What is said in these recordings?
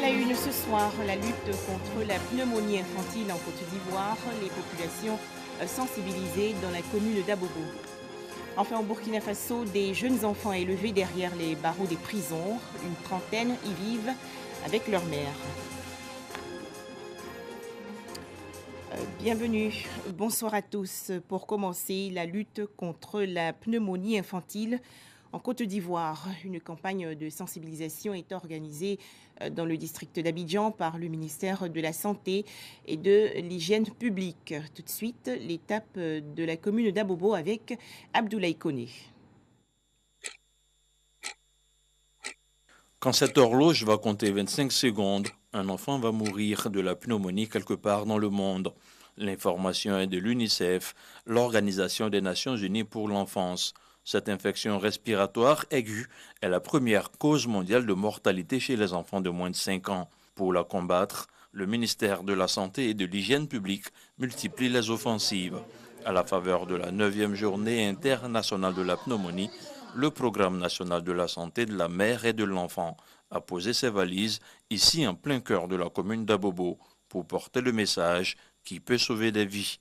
la une ce soir, la lutte contre la pneumonie infantile en Côte d'Ivoire, les populations sensibilisées dans la commune d'Abobo. Enfin, au Burkina Faso, des jeunes enfants élevés derrière les barreaux des prisons. Une trentaine y vivent avec leur mère. Bienvenue, bonsoir à tous. Pour commencer, la lutte contre la pneumonie infantile en Côte d'Ivoire. Une campagne de sensibilisation est organisée dans le district d'Abidjan par le ministère de la Santé et de l'Hygiène publique. Tout de suite, l'étape de la commune d'Abobo avec Abdoulaye Koné. Quand cette horloge va compter 25 secondes, un enfant va mourir de la pneumonie quelque part dans le monde. L'information est de l'UNICEF, l'Organisation des Nations Unies pour l'enfance. Cette infection respiratoire aiguë est la première cause mondiale de mortalité chez les enfants de moins de 5 ans. Pour la combattre, le ministère de la Santé et de l'Hygiène publique multiplie les offensives. À la faveur de la 9e journée internationale de la pneumonie, le Programme national de la santé de la mère et de l'enfant a posé ses valises ici en plein cœur de la commune d'Abobo pour porter le message qui peut sauver des vies.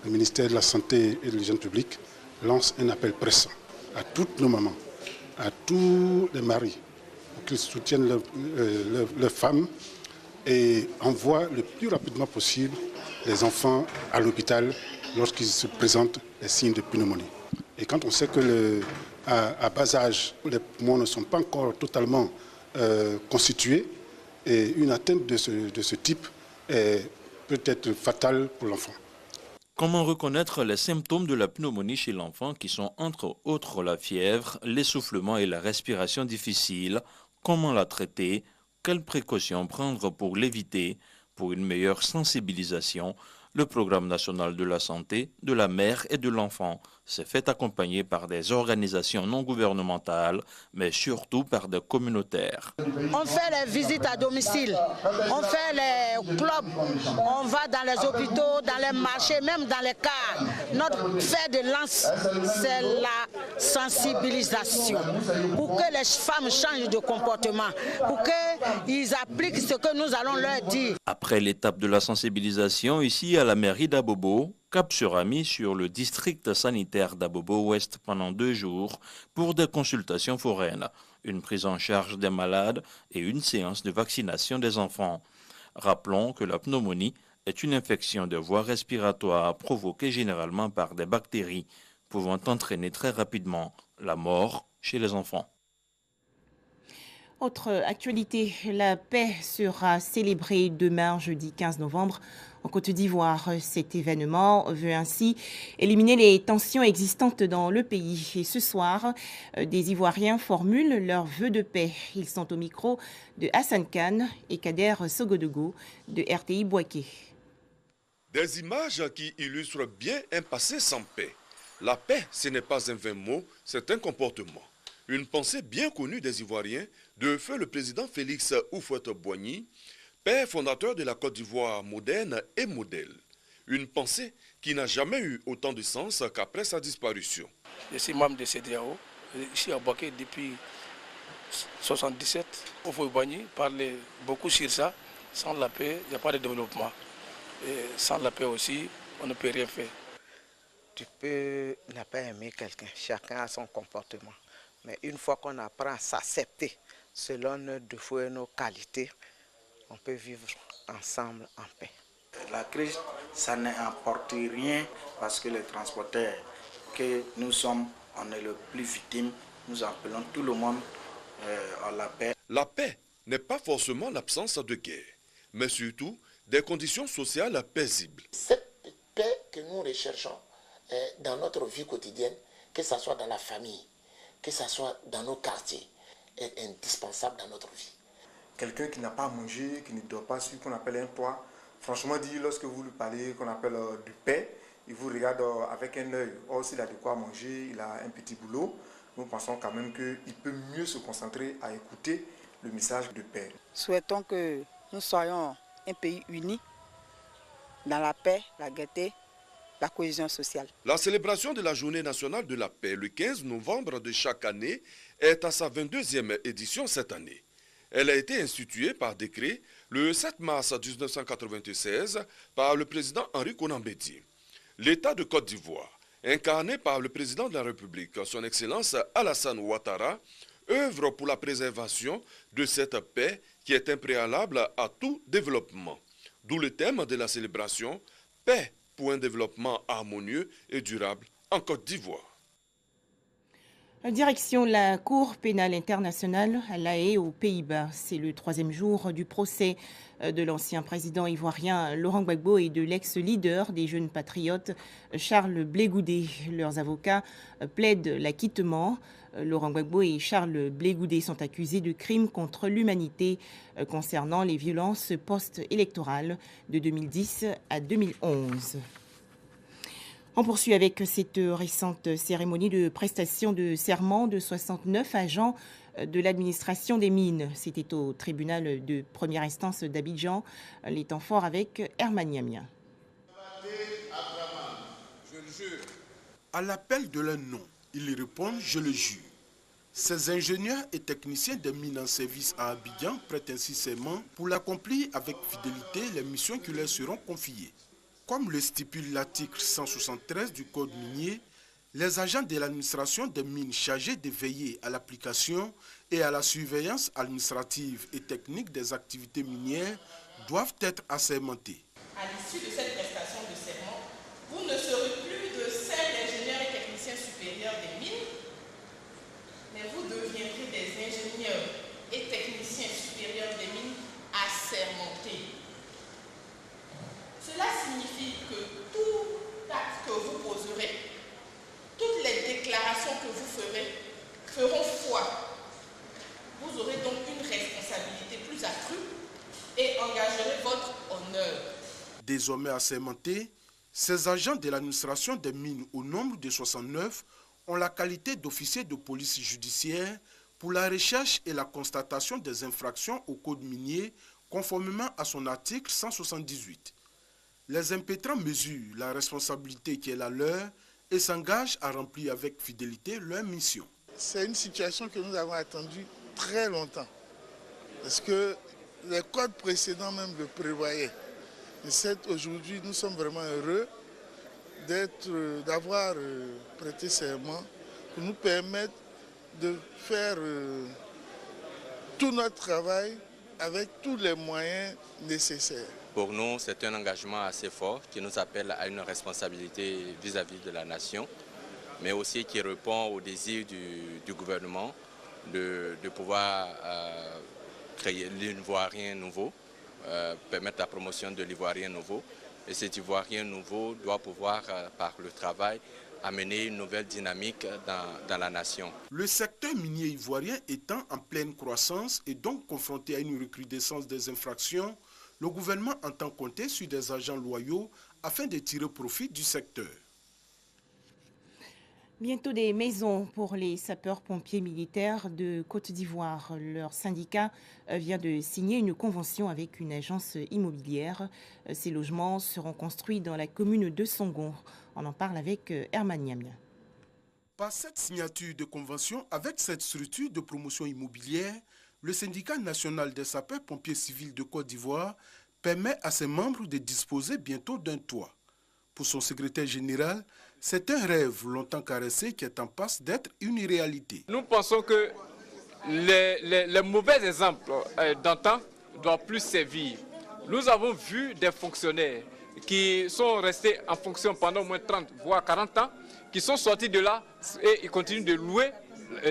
Le ministère de la Santé et de l'Hygiène publique lance un appel pressant à toutes nos mamans, à tous les maris, pour qu'ils soutiennent leurs femmes et envoient le plus rapidement possible les enfants à l'hôpital lorsqu'ils se présentent les signes de pneumonie. Et quand on sait que à bas âge, les poumons ne sont pas encore totalement constitués, et une atteinte de ce type peut être fatale pour l'enfant. Comment reconnaître les symptômes de la pneumonie chez l'enfant qui sont entre autres la fièvre, l'essoufflement et la respiration difficile? Comment la traiter? Quelles précautions prendre pour l'éviter? Pour une meilleure sensibilisation, le Programme national de la santé, de la mère et de l'enfant s'est fait accompagner par des organisations non gouvernementales, mais surtout par des communautaires. On fait les visites à domicile, on fait les clubs, on va dans les hôpitaux, dans les marchés, même dans les cars. Notre fer de lance, c'est la sensibilisation pour que les femmes changent de comportement, pour qu'ils appliquent ce que nous allons leur dire. Après l'étape de la sensibilisation, ici à la mairie d'Abobo, cap sera mis sur le district sanitaire d'Abobo-Ouest pendant 2 jours pour des consultations foraines, une prise en charge des malades et une séance de vaccination des enfants. Rappelons que la pneumonie est une infection de voie respiratoire provoquée généralement par des bactéries, pouvant entraîner très rapidement la mort chez les enfants. Autre actualité, la paix sera célébrée demain, jeudi 15 novembre, en Côte d'Ivoire. Cet événement veut ainsi éliminer les tensions existantes dans le pays. Et ce soir, des Ivoiriens formulent leurs vœux de paix. Ils sont au micro de Hassan Khan et Kader Sogodogo de RTI Boaké. Des images qui illustrent bien un passé sans paix. La paix, ce n'est pas un vain mot, c'est un comportement. Une pensée bien connue des Ivoiriens de feu le président Félix Houphouët-Boigny, père fondateur de la Côte d'Ivoire moderne et modèle. Une pensée qui n'a jamais eu autant de sens qu'après sa disparition. Je suis membre de CEDEAO, ici à Boaké depuis 1977. Houphouët-Boigny parlait beaucoup sur ça. Sans la paix, il n'y a pas de développement. Et sans la paix aussi, on ne peut rien faire. Tu peux ne pas aimer quelqu'un, chacun a son comportement. Mais une fois qu'on apprend à s'accepter selon nos défauts et nos qualités, on peut vivre ensemble en paix. La crise, ça n'apporte rien parce que les transporteurs que nous sommes, on est le plus victime. Nous appelons tout le monde à la paix. La paix n'est pas forcément l'absence de guerre, mais surtout des conditions sociales paisibles. Cette paix que nous recherchons dans notre vie quotidienne, que ce soit dans la famille, que ce soit dans nos quartiers, est indispensable dans notre vie. Quelqu'un qui n'a pas mangé, qui ne dort pas sur qu'on appelle un toit, franchement dit, lorsque vous lui parlez qu'on appelle du paix, il vous regarde avec un œil. Or, s'il a de quoi manger, il a un petit boulot, nous pensons quand même qu'il peut mieux se concentrer à écouter le message de paix. Souhaitons que nous soyons un pays uni dans la paix, la gaieté, la cohésion sociale. La célébration de la Journée nationale de la paix, le 15 novembre de chaque année, est à sa 22e édition cette année. Elle a été instituée par décret le 7 mars 1996 par le président Henri Konan Bédié. L'État de Côte d'Ivoire, incarné par le président de la République, son Excellence Alassane Ouattara, œuvre pour la préservation de cette paix qui est un préalable à tout développement. D'où le thème de la célébration « Paix pour un développement harmonieux et durable en Côte d'Ivoire ». Direction la Cour pénale internationale à La Haye aux Pays-Bas. C'est le 3e jour du procès de l'ancien président ivoirien Laurent Gbagbo et de l'ex-leader des jeunes patriotes Charles Blé Goudé. Leurs avocats plaident l'acquittement. Laurent Gbagbo et Charles Blé Goudé sont accusés de crimes contre l'humanité concernant les violences post-électorales de 2010 à 2011. On poursuit avec cette récente cérémonie de prestation de serment de 69 agents de l'administration des mines. C'était au tribunal de première instance d'Abidjan. Les temps forts avec Herman Niamia. À l'appel de leur nom, ils répondent « Je le jure ». Ces ingénieurs et techniciens des mines en service à Abidjan prêtent ainsi serment pour l'accomplir avec fidélité les missions qui leur seront confiées. Comme le stipule l'article 173 du Code minier, les agents de l'administration des mines chargés de veiller à l'application et à la surveillance administrative et technique des activités minières doivent être assermentés. À l'issue de cette prestation de serment, vous ne serez plus de seuls ingénieurs et techniciens supérieurs des mines, mais vous deviendrez des ingénieurs et techniciens supérieurs des mines assermentés. Cela signifie que tout acte que vous poserez, toutes les déclarations que vous ferez, feront foi. Vous aurez donc une responsabilité plus accrue et engagerez votre honneur. Désormais assermentés, ces agents de l'administration des mines au nombre de 69 ont la qualité d'officiers de police judiciaire pour la recherche et la constatation des infractions au code minier conformément à son article 178. Les impétrants mesurent la responsabilité qui est la leur et s'engagent à remplir avec fidélité leur mission. C'est une situation que nous avons attendue très longtemps, parce que les codes précédents même le prévoyaient. Et aujourd'hui, nous sommes vraiment heureux d'avoir prêté serment pour nous permettre de faire tout notre travail avec tous les moyens nécessaires. Pour nous, c'est un engagement assez fort qui nous appelle à une responsabilité vis-à-vis de la nation, mais aussi qui répond au désir du gouvernement de pouvoir créer l'ivoirien nouveau, permettre la promotion de l'ivoirien nouveau. Et cet ivoirien nouveau doit pouvoir, par le travail, amener une nouvelle dynamique dans la nation. Le secteur minier ivoirien étant en pleine croissance et donc confronté à une recrudescence des infractions, le gouvernement entend compter sur des agents loyaux afin de tirer profit du secteur. Bientôt des maisons pour les sapeurs-pompiers militaires de Côte d'Ivoire. Leur syndicat vient de signer une convention avec une agence immobilière. Ces logements seront construits dans la commune de Songon. On en parle avec Herman Niamia. Par cette signature de convention avec cette structure de promotion immobilière, le syndicat national des sapeurs-pompiers civils de Côte d'Ivoire permet à ses membres de disposer bientôt d'un toit. Pour son secrétaire général, c'est un rêve longtemps caressé qui est en passe d'être une réalité. Nous pensons que les mauvais exemples d'antan ne doivent plus servir. Nous avons vu des fonctionnaires qui sont restés en fonction pendant au moins 30 voire 40 ans, qui sont sortis de là et ils continuent de louer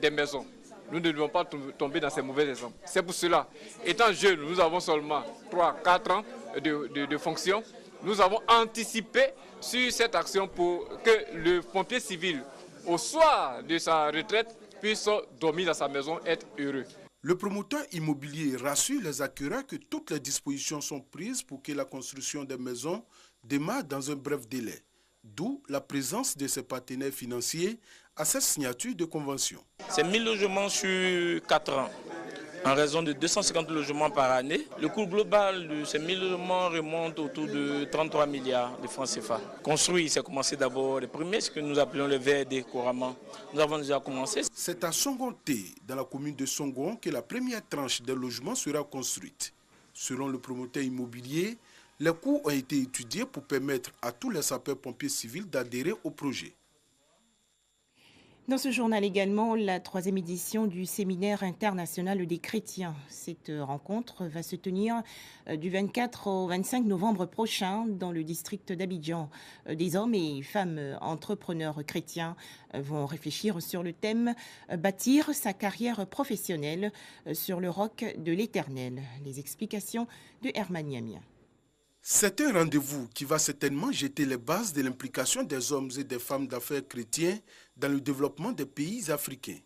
des maisons. Nous ne devons pas tomber dans ces mauvais exemples. C'est pour cela, étant jeunes, nous avons seulement 3-4 ans de fonction. Nous avons anticipé sur cette action pour que le pompier civil, au soir de sa retraite, puisse dormir dans sa maison et être heureux. Le promoteur immobilier rassure les acquéreurs que toutes les dispositions sont prises pour que la construction des maisons démarre dans un bref délai. D'où la présence de ses partenaires financiers à cette signature de convention. C'est 1000 logements sur 4 ans. en raison de 250 logements par année. Le coût global de ces 1000 logements remonte autour de 33 milliards de francs CFA. Construire, c'est commencer d'abord les premiers, ce que nous appelons le VRD couramment. Nous avons déjà commencé. C'est à Songonté, dans la commune de Songon, que la première tranche des logements sera construite. Selon le promoteur immobilier, les coûts ont été étudiés pour permettre à tous les sapeurs-pompiers civils d'adhérer au projet. Dans ce journal également, la 3e édition du séminaire international des chrétiens. Cette rencontre va se tenir du 24 au 25 novembre prochain dans le district d'Abidjan. Des hommes et femmes entrepreneurs chrétiens vont réfléchir sur le thème « Bâtir sa carrière professionnelle sur le roc de l'Éternel ». Les explications de Herman Niamia. C'est un rendez-vous qui va certainement jeter les bases de l'implication des hommes et des femmes d'affaires chrétiens dans le développement des pays africains.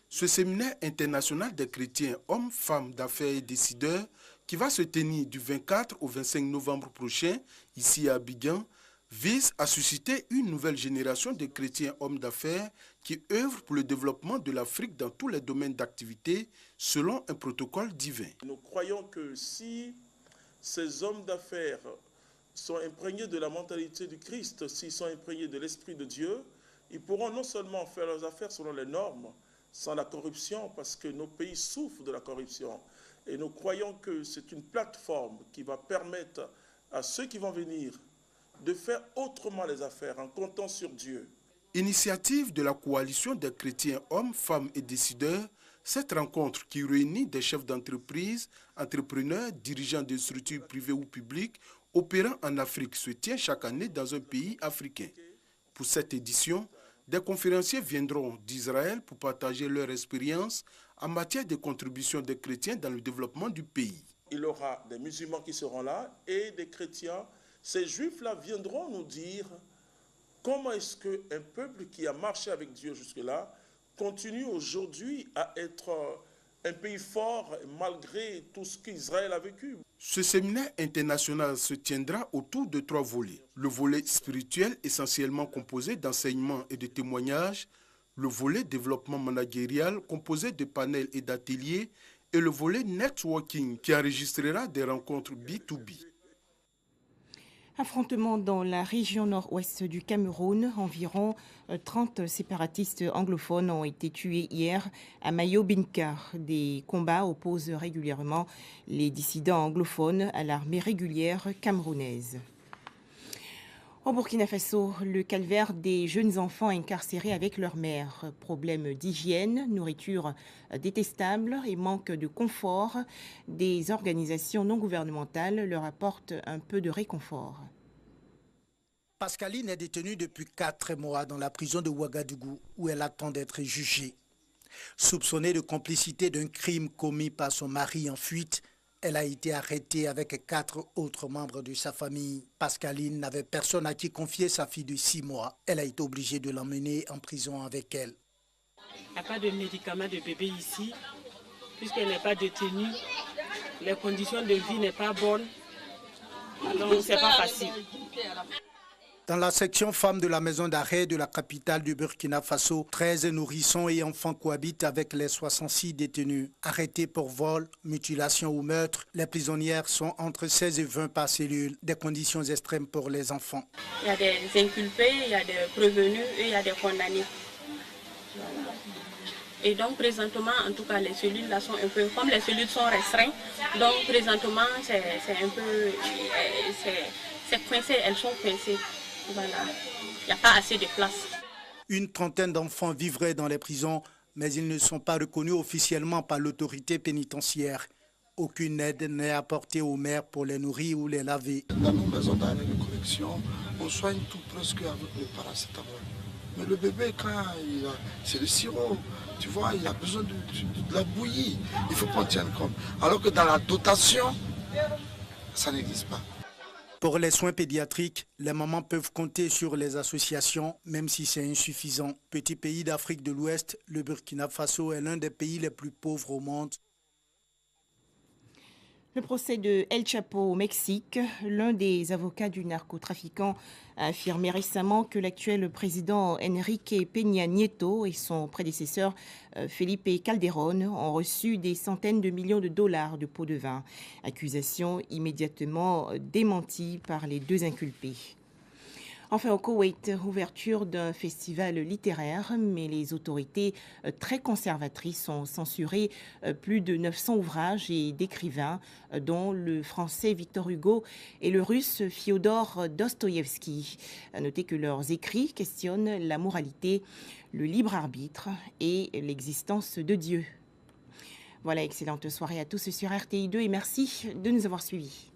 Ce séminaire international des chrétiens, hommes, femmes d'affaires et décideurs, qui va se tenir du 24 au 25 novembre prochain, ici à Abidjan, vise à susciter une nouvelle génération de chrétiens hommes d'affaires qui œuvrent pour le développement de l'Afrique dans tous les domaines d'activité selon un protocole divin. Nous croyons que si ces hommes d'affaires sont imprégnés de la mentalité du Christ, s'ils sont imprégnés de l'Esprit de Dieu, ils pourront non seulement faire leurs affaires selon les normes, sans la corruption, parce que nos pays souffrent de la corruption. Et nous croyons que c'est une plateforme qui va permettre à ceux qui vont venir de faire autrement les affaires en comptant sur Dieu. Initiative de la coalition des chrétiens hommes, femmes et décideurs, cette rencontre qui réunit des chefs d'entreprise, entrepreneurs, dirigeants de structures privées ou publiques opérant en Afrique se tient chaque année dans un pays africain. Pour cette édition, des conférenciers viendront d'Israël pour partager leur expérience en matière de contribution des chrétiens dans le développement du pays. Il y aura des musulmans qui seront là et des chrétiens. Ces juifs-là viendront nous dire comment est-ce qu'un peuple qui a marché avec Dieu jusque-là continue aujourd'hui à être un pays fort malgré tout ce qu'Israël a vécu. Ce séminaire international se tiendra autour de 3 volets. Le volet spirituel, essentiellement composé d'enseignements et de témoignages, le volet développement managérial, composé de panels et d'ateliers, et le volet networking, qui enregistrera des rencontres B2B. Affrontement dans la région nord-ouest du Cameroun. Environ 30 séparatistes anglophones ont été tués hier à Mayobinka. Des combats opposent régulièrement les dissidents anglophones à l'armée régulière camerounaise. Au Burkina Faso, le calvaire des jeunes enfants incarcérés avec leur mère. Problèmes d'hygiène, nourriture détestable et manque de confort. Des organisations non gouvernementales leur apportent un peu de réconfort. Pascaline est détenue depuis 4 mois dans la prison de Ouagadougou où elle attend d'être jugée. Soupçonnée de complicité d'un crime commis par son mari en fuite, elle a été arrêtée avec 4 autres membres de sa famille. Pascaline n'avait personne à qui confier sa fille de 6 mois. Elle a été obligée de l'emmener en prison avec elle. Il n'y a pas de médicaments de bébé ici, puisqu'elle n'est pas détenue. Les conditions de vie n'est pas bonnes, donc c'est pas facile. Dans la section femmes de la maison d'arrêt de la capitale du Burkina Faso, 13 nourrissons et enfants cohabitent avec les 66 détenus. Arrêtés pour vol, mutilation ou meurtre, les prisonnières sont entre 16 et 20 par cellule, des conditions extrêmes pour les enfants. Il y a des inculpés, il y a des prévenus et il y a des condamnés. Et donc présentement, en tout cas, les cellules là sont un peu, comme les cellules sont restreintes, donc présentement c'est un peu, c'est coincé, elles sont coincées. Voilà, il n'y a pas assez de place. Une trentaine d'enfants vivraient dans les prisons, mais ils ne sont pas reconnus officiellement par l'autorité pénitentiaire. Aucune aide n'est apportée aux mères pour les nourrir ou les laver. Dans nos maisons d'arrêt de correction, on soigne tout presque avec le paracétamol. Mais le bébé, quand c'est le sirop, tu vois, il a besoin de la bouillie. Il faut qu'on tienne compte. Alors que dans la dotation, ça n'existe pas. Pour les soins pédiatriques, les mamans peuvent compter sur les associations, même si c'est insuffisant. Petit pays d'Afrique de l'Ouest, le Burkina Faso est l'un des pays les plus pauvres au monde. Le procès de El Chapo au Mexique, l'un des avocats du narcotrafiquant a affirmé récemment que l'actuel président Enrique Peña Nieto et son prédécesseur Felipe Calderón ont reçu des centaines de millions de dollars de pots de vin. Accusation immédiatement démentie par les deux inculpés. Enfin, au Koweït, ouverture d'un festival littéraire, mais les autorités très conservatrices ont censuré plus de 900 ouvrages et d'écrivains, dont le français Victor Hugo et le russe Fyodor Dostoïevski. À noter que leurs écrits questionnent la moralité, le libre arbitre et l'existence de Dieu. Voilà, excellente soirée à tous sur RTI2 et merci de nous avoir suivis.